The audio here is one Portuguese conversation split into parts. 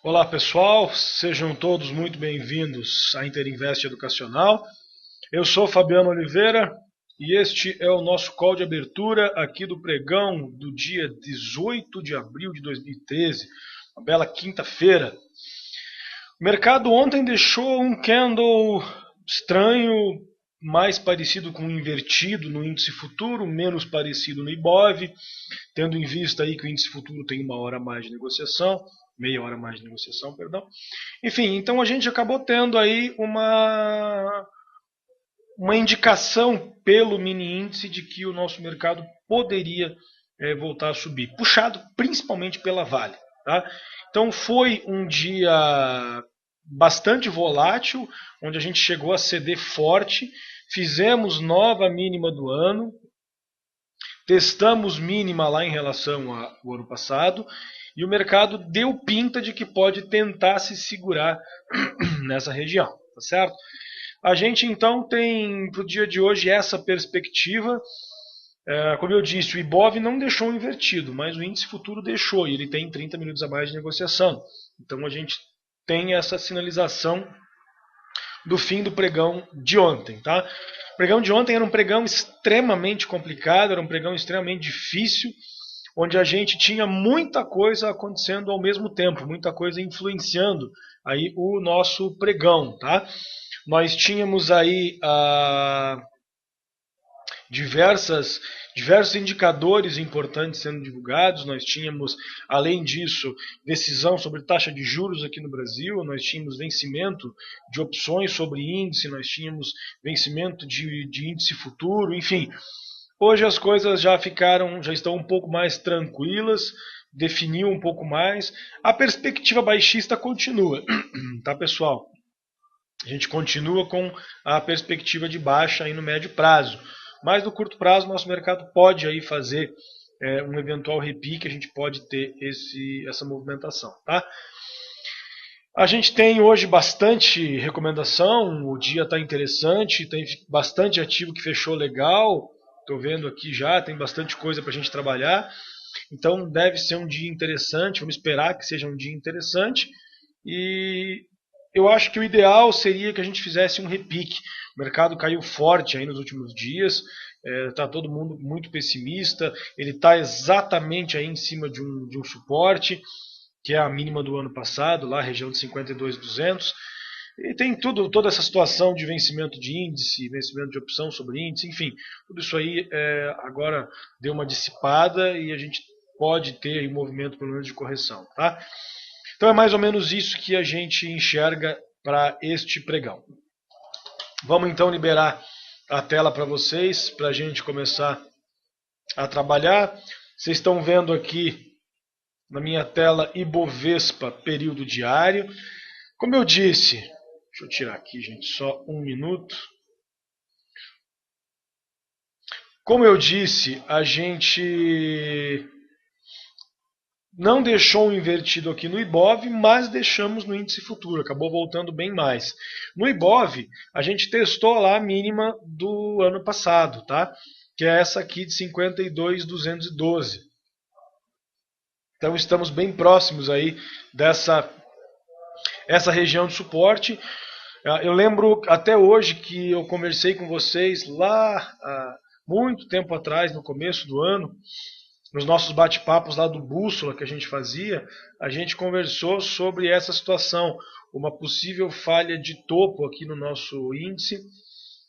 Olá pessoal, sejam todos muito bem-vindos à Interinvest Educacional. Eu sou Fabiano Oliveira e este é o nosso call de abertura aqui do pregão do dia 18 de abril de 2013, uma bela quinta-feira. O mercado ontem deixou um candle estranho, mais parecido com um invertido no índice futuro, menos parecido no Ibov, tendo em vista aí que o índice futuro tem uma hora a mais de negociação, meia hora a mais de negociação, perdão. Enfim, então a gente acabou tendo aí uma indicação pelo mini índice de que o nosso mercado poderia voltar a subir, puxado principalmente pela Vale. Tá? Então foi um dia bastante volátil, onde a gente chegou a ceder forte, fizemos nova mínima do ano, testamos mínima lá em relação ao ano passado, e o mercado deu pinta de que pode tentar se segurar nessa região, tá certo? A gente então tem para o dia de hoje essa perspectiva. Como eu disse, o Ibov não deixou invertido, mas o índice futuro deixou, e ele tem 30 minutos a mais de negociação. Então a gente tem essa sinalização do fim do pregão de ontem. Tá? O pregão de ontem era um pregão extremamente complicado, era um pregão extremamente difícil, onde a gente tinha muita coisa acontecendo ao mesmo tempo, muita coisa influenciando aí o nosso pregão. Tá? Nós tínhamos aí diversos indicadores importantes sendo divulgados. Nós tínhamos, além disso, decisão sobre taxa de juros aqui no Brasil, nós tínhamos vencimento de opções sobre índice, nós tínhamos vencimento de índice futuro, enfim. Hoje as coisas já estão um pouco mais tranquilas, definiu um pouco mais. A perspectiva baixista continua, tá, pessoal? A gente continua com a perspectiva de baixa aí no médio prazo. Mas no curto prazo, nosso mercado pode aí fazer um eventual repique, a gente pode ter essa movimentação. Tá? A gente tem hoje bastante recomendação, o dia está interessante, tem bastante ativo que fechou legal, estou vendo aqui já, tem bastante coisa para a gente trabalhar. Então deve ser um dia interessante, vamos esperar que seja um dia interessante. E eu acho que o ideal seria que a gente fizesse um repique. O mercado caiu forte aí nos últimos dias, está todo mundo muito pessimista, ele está exatamente aí em cima de um suporte, que é a mínima do ano passado, lá região de 52.200. E tem toda essa situação de vencimento de índice, vencimento de opção sobre índice, enfim, tudo isso aí agora deu uma dissipada e a gente pode ter um movimento pelo menos de correção. Tá? Então é mais ou menos isso que a gente enxerga para este pregão. Vamos então liberar a tela para vocês, para a gente começar a trabalhar. Vocês estão vendo aqui na minha tela Ibovespa período diário. Como eu disse, deixa eu tirar aqui, gente, só um minuto. Como eu disse, a gente não deixou um invertido aqui no Ibov, mas deixamos no índice futuro, acabou voltando bem mais. No Ibov, a gente testou lá a mínima do ano passado, tá? Que é essa aqui de 52.212. Então estamos bem próximos aí essa região de suporte. Eu lembro até hoje que eu conversei com vocês lá há muito tempo atrás, no começo do ano, nos nossos bate-papos lá do Bússola que a gente fazia, a gente conversou sobre essa situação, uma possível falha de topo aqui no nosso índice,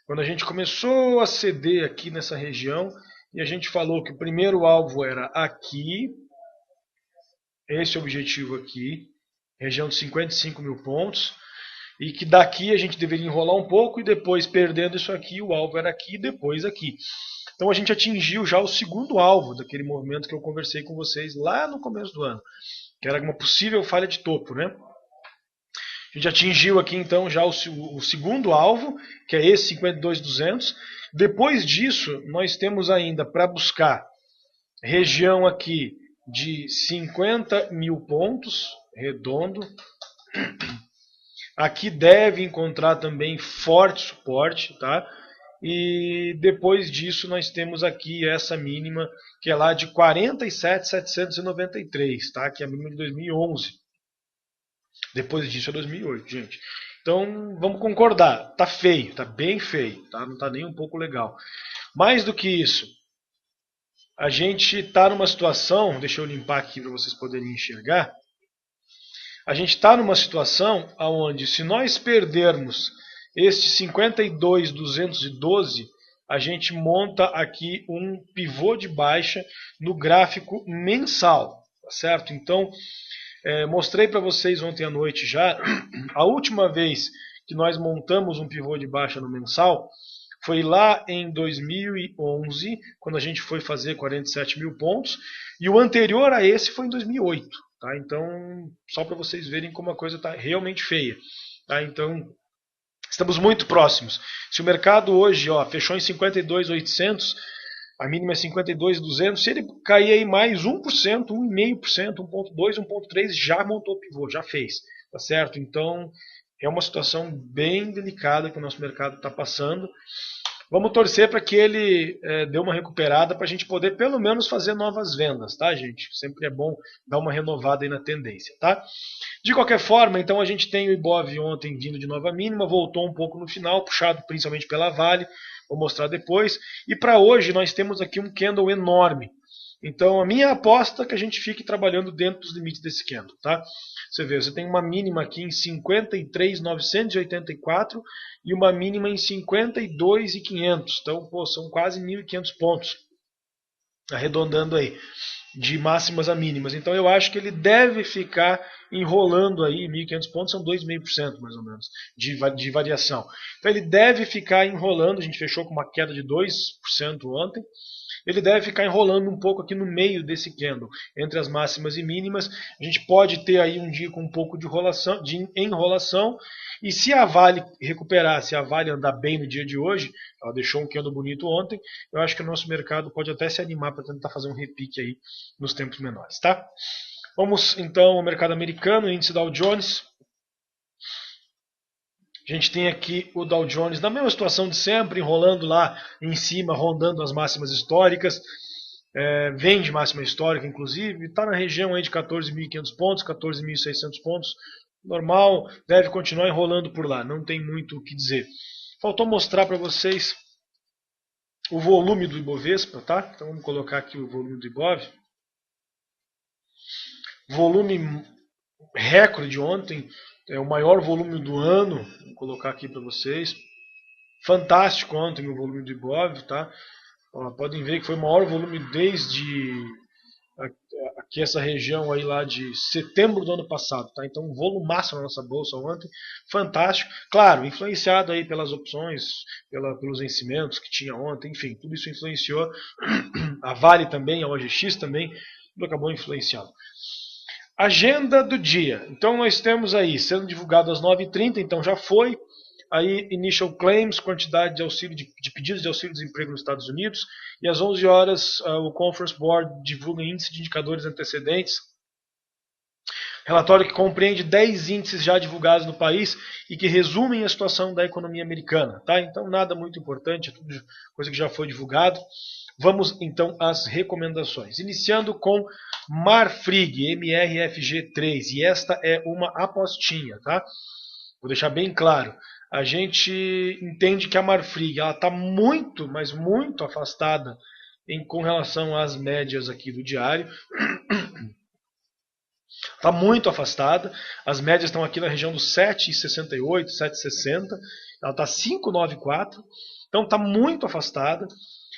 quando a gente começou a ceder aqui nessa região, e a gente falou que o primeiro alvo era aqui, esse objetivo aqui, região de 55 mil pontos, e que daqui a gente deveria enrolar um pouco e depois, perdendo isso aqui, o alvo era aqui e depois aqui. Então a gente atingiu já o segundo alvo daquele movimento que eu conversei com vocês lá no começo do ano, que era uma possível falha de topo, né? A gente atingiu aqui então já o segundo alvo, que é esse 52.200. Depois disso, nós temos ainda para buscar região aqui de 50 mil pontos, redondo. Aqui deve encontrar também forte suporte, tá? E depois disso nós temos aqui essa mínima, que é lá de 47.793, tá? Que é a mínima de 2011. Depois disso é 2008, gente. Então, vamos concordar, tá feio, tá bem feio, tá? Não tá nem um pouco legal. Mais do que isso, a gente está numa situação, deixa eu limpar aqui para vocês poderem enxergar. A gente está numa situação onde, se nós perdermos este 52.212, a gente monta aqui um pivô de baixa no gráfico mensal, tá certo? Então, mostrei para vocês ontem à noite já, a última vez que nós montamos um pivô de baixa no mensal foi lá em 2011, quando a gente foi fazer 47 mil pontos, e o anterior a esse foi em 2008. Tá? Então, só para vocês verem como a coisa está realmente feia. Tá? Então, estamos muito próximos. Se o mercado hoje fechou em 52.800, a mínima é 52.200, se ele cair aí mais 1%, 1,5%, 1,2%, 1,3%, já montou pivô, já fez. Tá certo? Então, é uma situação bem delicada que o nosso mercado está passando. Vamos torcer para que ele dê uma recuperada para a gente poder pelo menos fazer novas vendas, tá, gente? Sempre é bom dar uma renovada aí na tendência, tá? De qualquer forma, então a gente tem o Ibov ontem vindo de nova mínima, voltou um pouco no final, puxado principalmente pela Vale, vou mostrar depois. E para hoje nós temos aqui um candle enorme. Então a minha aposta é que a gente fique trabalhando dentro dos limites desse candle, tá? Você vê, você tem uma mínima aqui em 53.984 e uma mínima em 52.500. Então, pô, são quase 1.500 pontos, arredondando aí, de máximas a mínimas. Então eu acho que ele deve ficar enrolando aí, 1.500 pontos são 2,5% mais ou menos de variação. Então ele deve ficar enrolando, a gente fechou com uma queda de 2% ontem, ele deve ficar enrolando um pouco aqui no meio desse candle, entre as máximas e mínimas. A gente pode ter aí um dia com um pouco de enrolação, e se a Vale recuperar, se a Vale andar bem no dia de hoje, ela deixou um candle bonito ontem, eu acho que o nosso mercado pode até se animar para tentar fazer um repique aí nos tempos menores, tá? Vamos então ao mercado americano, índice Dow Jones. A gente tem aqui o Dow Jones na mesma situação de sempre, enrolando lá em cima, rondando as máximas históricas. Vem de máxima histórica, inclusive, está na região aí de 14.500 pontos, 14.600 pontos. Normal, deve continuar enrolando por lá, não tem muito o que dizer. Faltou mostrar para vocês o volume do Ibovespa, tá? Então vamos colocar aqui o volume do Ibov. Volume recorde ontem, é o maior volume do ano, vou colocar aqui para vocês. Fantástico ontem o volume do Ibov, tá? Podem ver que foi o maior volume desde aqui essa região aí lá de setembro do ano passado, tá? Então um volumaço na nossa bolsa ontem, fantástico. Claro, influenciado aí pelas opções, pelos vencimentos que tinha ontem, enfim, tudo isso influenciou. A Vale também, a OGX também, tudo acabou influenciando. Agenda do dia. Então nós temos aí, sendo divulgado às 9h30, então já foi. Aí, initial claims, quantidade de auxílio de pedidos de auxílio-desemprego nos Estados Unidos. E às 11 horas, o Conference Board divulga índice de indicadores antecedentes. Relatório que compreende 10 índices já divulgados no país e que resumem a situação da economia americana. Tá? Então, nada muito importante, é tudo coisa que já foi divulgado. Vamos então às recomendações. Iniciando com Marfrig, MRFG3. E esta é uma apostinha, tá? Vou deixar bem claro. A gente entende que a Marfrig está muito, mas muito afastada com relação às médias aqui do diário. Está muito afastada. As médias estão aqui na região dos 7,68, 7,60. Ela está 5,94. Então está muito afastada.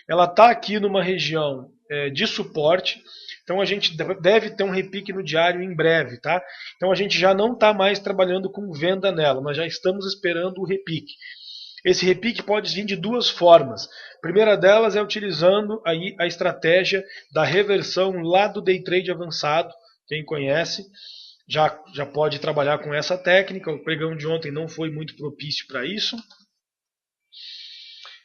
Ela está aqui numa região de suporte. Então a gente deve ter um repique no diário em breve, tá? Então a gente já não está mais trabalhando com venda nela, nós já estamos esperando o repique. Esse repique pode vir de duas formas. A primeira delas é utilizando aí a estratégia da reversão lá do day trade avançado. Quem conhece já pode trabalhar com essa técnica. O pregão de ontem não foi muito propício para isso.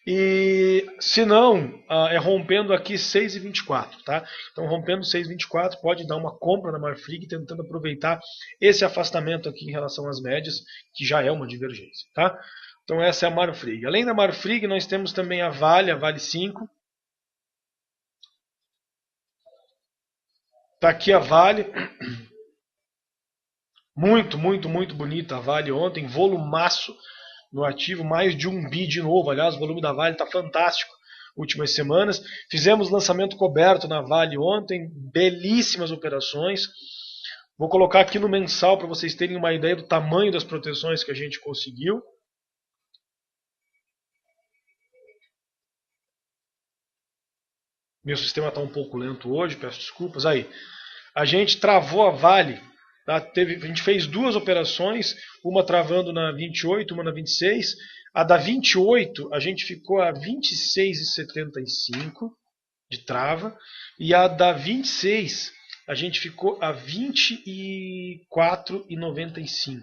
E se não, é rompendo aqui 6,24, tá? Então rompendo 6,24 pode dar uma compra na Marfrig, tentando aproveitar esse afastamento aqui em relação às médias, que já é uma divergência, tá? Então essa é a Marfrig. Além da Marfrig, nós temos também a Vale 5. Tá aqui a Vale, Muito, muito, muito bonita a Vale ontem, volumaço no ativo, mais de 1 bi de novo. Aliás, o volume da Vale está fantástico últimas semanas. Fizemos lançamento coberto na Vale ontem, belíssimas operações. Vou colocar aqui no mensal para vocês terem uma ideia do tamanho das proteções que a gente conseguiu. Meu sistema está um pouco lento hoje, peço desculpas. Aí, a gente travou a Vale. Tá? A gente fez 2 operações, uma travando na 28, uma na 26. A da 28 a gente ficou a 26,75 de trava. E a da 26 a gente ficou a 24,95.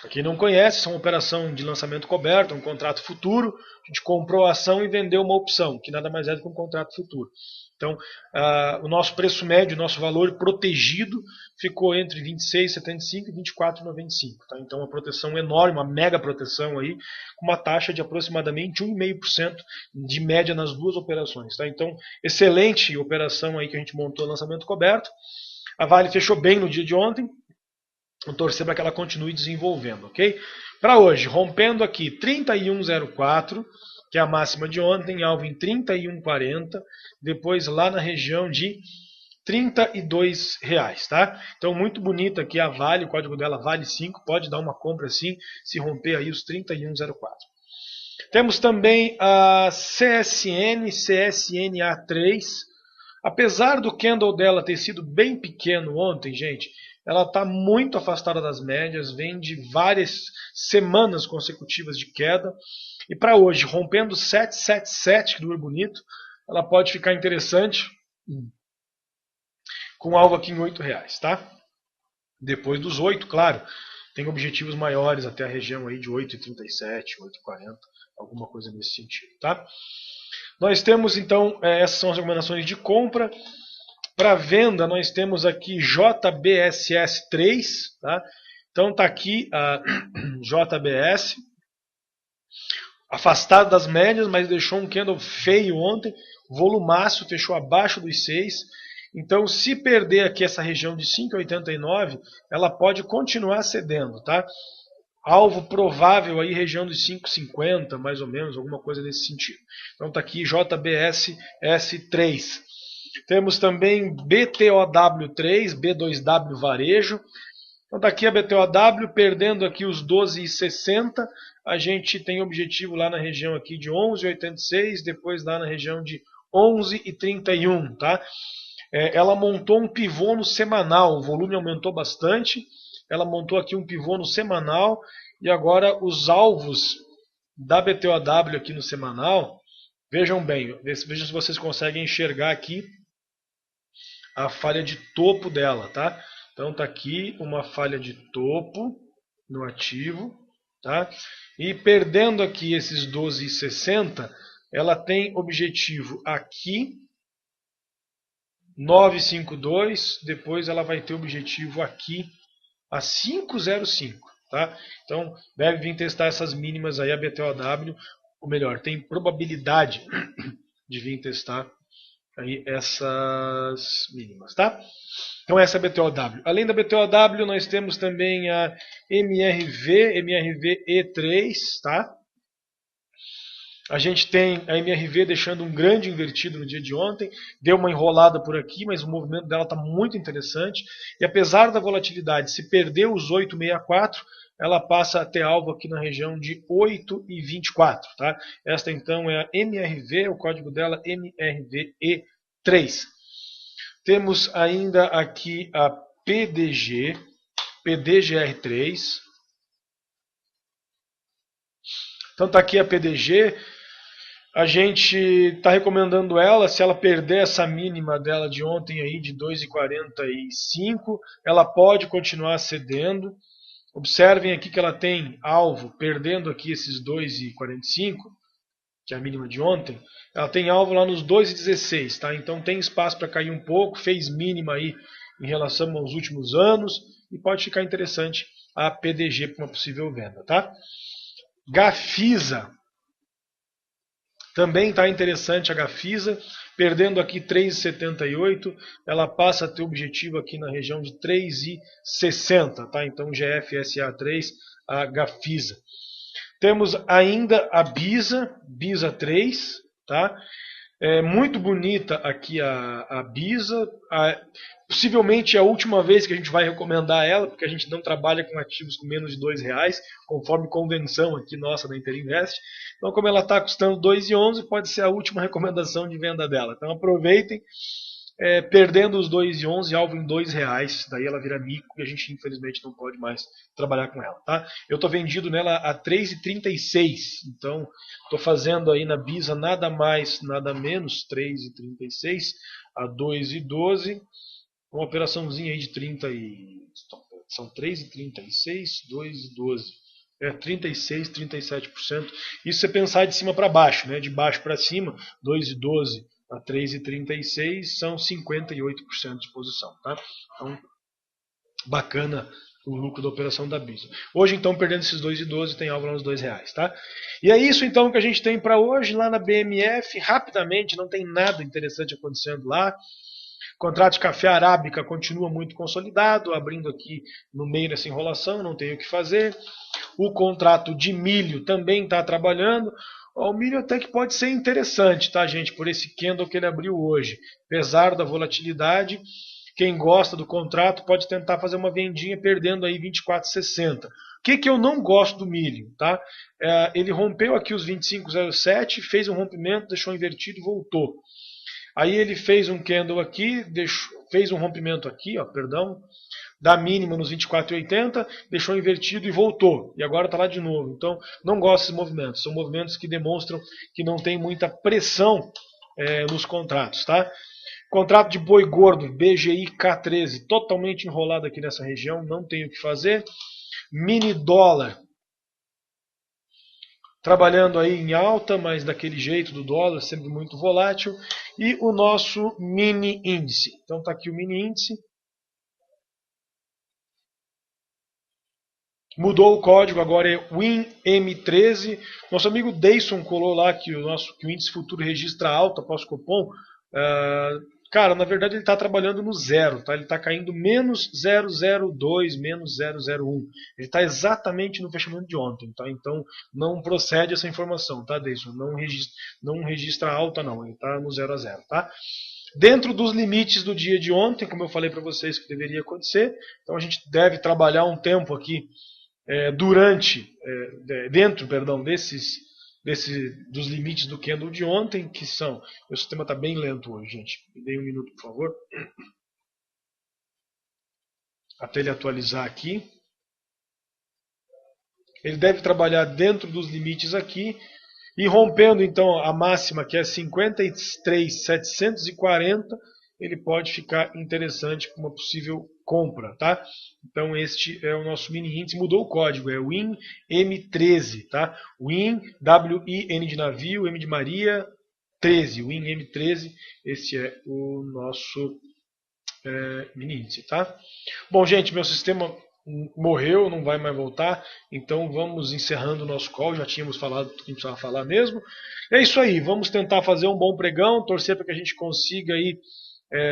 Para quem não conhece, isso é uma operação de lançamento coberto, um contrato futuro. A gente comprou a ação e vendeu uma opção, que nada mais é do que um contrato futuro. Então, o nosso preço médio, o nosso valor protegido ficou entre 26,75 e 24,95. Tá? Então, uma proteção enorme, uma mega proteção aí, com uma taxa de aproximadamente 1,5% de média nas 2 operações. Tá? Então, excelente operação aí que a gente montou, lançamento coberto. A Vale fechou bem no dia de ontem. Vou torcer para que ela continue desenvolvendo, ok? Para hoje, rompendo aqui 31,04, que é a máxima de ontem, alvo em 31,40, depois lá na região de R$32, tá? Então, muito bonita aqui a Vale, o código dela Vale 5, pode dar uma compra assim, se romper aí os 31,04. Temos também a CSN, CSNA3. Apesar do candle dela ter sido bem pequeno ontem, gente, ela está muito afastada das médias, vem de várias semanas consecutivas de queda. E para hoje, rompendo 777, que dura bonito, ela pode ficar interessante, com alvo aqui em R$8, tá? Depois dos 8, claro, tem objetivos maiores até a região aí de 8,37, 8,40, alguma coisa nesse sentido, tá? Nós temos então, essas são as recomendações de compra. Para venda, nós temos aqui JBSS3, tá? Então está aqui a JBS, afastado das médias, mas deixou um candle feio ontem, volumaço, fechou abaixo dos 6. Então, se perder aqui essa região de 5,89, ela pode continuar cedendo, tá? Alvo provável aí, região dos 5,50, mais ou menos, alguma coisa nesse sentido. Então está aqui JBSS3. Temos também BTOW3, B2W Varejo. Então daqui a BTOW, perdendo aqui os 12,60, a gente tem objetivo lá na região aqui de 11,86, depois lá na região de 11,31, tá? Ela montou um pivô no semanal, o volume aumentou bastante, ela montou aqui um pivô no semanal, e agora os alvos da BTOW aqui no semanal, vejam bem, vejam se vocês conseguem enxergar aqui a falha de topo dela, tá? Então tá aqui uma falha de topo no ativo, tá? E perdendo aqui esses 12,60, ela tem objetivo aqui 9,52, depois ela vai ter objetivo aqui a 5,05, tá? Então deve vir testar essas mínimas aí a BTOW, ou melhor, tem probabilidade de vir testar aí essas mínimas, tá? Então essa é a BTOW. Além da BTOW, nós temos também a MRV-E3, tá? A gente tem a MRV deixando um grande invertido no dia de ontem, deu uma enrolada por aqui, mas o movimento dela está muito interessante. E apesar da volatilidade, se perder os 8,64, ela passa a ter alvo aqui na região de 8,24. Tá? Esta então é a MRV, o código dela MRVE3. Temos ainda aqui a PDG, PDGR3. Então está aqui a PDG. A gente está recomendando ela, se ela perder essa mínima dela de ontem aí de 2,45, ela pode continuar cedendo. Observem aqui que ela tem alvo, perdendo aqui esses 2,45, que é a mínima de ontem, ela tem alvo lá nos 2,16, tá? Então tem espaço para cair um pouco, fez mínima aí em relação aos últimos anos e pode ficar interessante a PDG para uma possível venda, tá? Gafisa. Também está interessante a Gafisa, perdendo aqui 3,78, ela passa a ter objetivo aqui na região de 3,60, tá? Então GFSA3, a Gafisa. Temos ainda a BISA 3, tá? É muito bonita aqui a BISA. Possivelmente é a última vez que a gente vai recomendar ela, porque a gente não trabalha com ativos com menos de R$2, conforme convenção aqui nossa da Interinvest. Então, como ela está custando R$2,11, pode ser a última recomendação de venda dela. Então, aproveitem, perdendo os R$2,11, alvo em R$2, daí ela vira mico e a gente infelizmente não pode mais trabalhar com ela. Tá? Eu estou vendido nela a R$3,36, então estou fazendo aí na BISA nada mais, nada menos, R$3,36 a R$2,12, uma operaçãozinha aí de 30 e... são 3,36, 2,12. 36, 37%. Isso você pensar de cima para baixo, né? De baixo para cima, 2,12 a 3,36 são 58% de exposição, tá? Então, bacana o lucro da operação da BISA. Hoje, então, perdendo esses 2,12, tem algo lá nos R$2, tá? E é isso, então, que a gente tem para hoje lá na BMF. Rapidamente, não tem nada interessante acontecendo lá. O contrato de café arábica continua muito consolidado, abrindo aqui no meio dessa enrolação, não tem o que fazer. O contrato de milho também está trabalhando. O milho até que pode ser interessante, tá, gente? Por esse candle que ele abriu hoje. Apesar da volatilidade, quem gosta do contrato pode tentar fazer uma vendinha perdendo aí 24,60. O que eu não gosto do milho, tá? Ele rompeu aqui os 25,07, fez um rompimento, deixou invertido e voltou. Aí ele fez um candle aqui, fez um rompimento aqui, ó, perdão, da mínima nos 24,80, deixou invertido e voltou. E agora está lá de novo. Então, não gosto desses movimentos. São movimentos que demonstram que não tem muita pressão nos contratos, tá? Contrato de boi gordo, BGI K13, totalmente enrolado aqui nessa região, não tem o que fazer. Mini dólar, trabalhando aí em alta, mas daquele jeito do dólar, sempre muito volátil. E o nosso mini índice. Então está aqui o mini índice. Mudou o código, agora é WINM13. Nosso amigo Deison colou lá que o índice futuro registra alta após o cupom. Cara, na verdade ele está trabalhando no zero, tá? Ele está caindo menos 0,02, menos 0,01. Ele está exatamente no fechamento de ontem, tá? Então não procede essa informação, tá, Deison? Não registra alta não, ele está no 0 a 0, tá? Dentro dos limites do dia de ontem, como eu falei para vocês que deveria acontecer, então a gente deve trabalhar um tempo aqui dentro dos limites do candle de ontem, que são... O sistema está bem lento hoje, gente. Me dê um minuto, por favor. Até ele atualizar aqui. Ele deve trabalhar dentro dos limites aqui. E rompendo, então, a máxima, que é 53,740, ele pode ficar interessante para uma possível compra, tá? Então este é o nosso mini índice, mudou o código, é WINM13, tá? WIN, W-I-N de navio, M de Maria, 13, WINM13, esse é o nosso mini índice, tá? Bom, gente, meu sistema morreu, não vai mais voltar, então vamos encerrando o nosso call, já tínhamos falado tudo que a gente precisava falar mesmo. É isso aí, vamos tentar fazer um bom pregão, torcer para que a gente consiga aí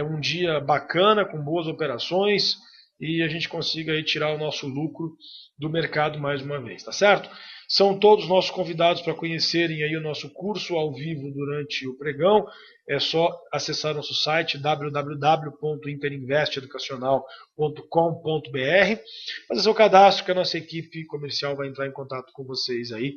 um dia bacana, com boas operações, e a gente consiga aí tirar o nosso lucro do mercado mais uma vez, tá certo? São todos nossos convidados para conhecerem aí o nosso curso ao vivo durante o pregão. É só acessar nosso site www.interinvesteducacional.com.br, fazer seu cadastro que a nossa equipe comercial vai entrar em contato com vocês aí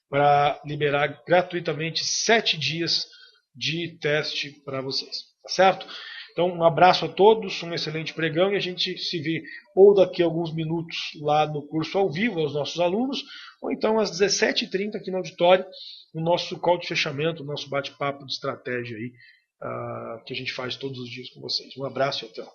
para liberar gratuitamente 7 dias de teste para vocês, tá certo? Então, um abraço a todos, um excelente pregão e a gente se vê ou daqui a alguns minutos lá no curso ao vivo aos nossos alunos, ou então às 17h30 aqui no auditório, no nosso call de fechamento, no nosso bate-papo de estratégia aí, que a gente faz todos os dias com vocês. Um abraço e até lá.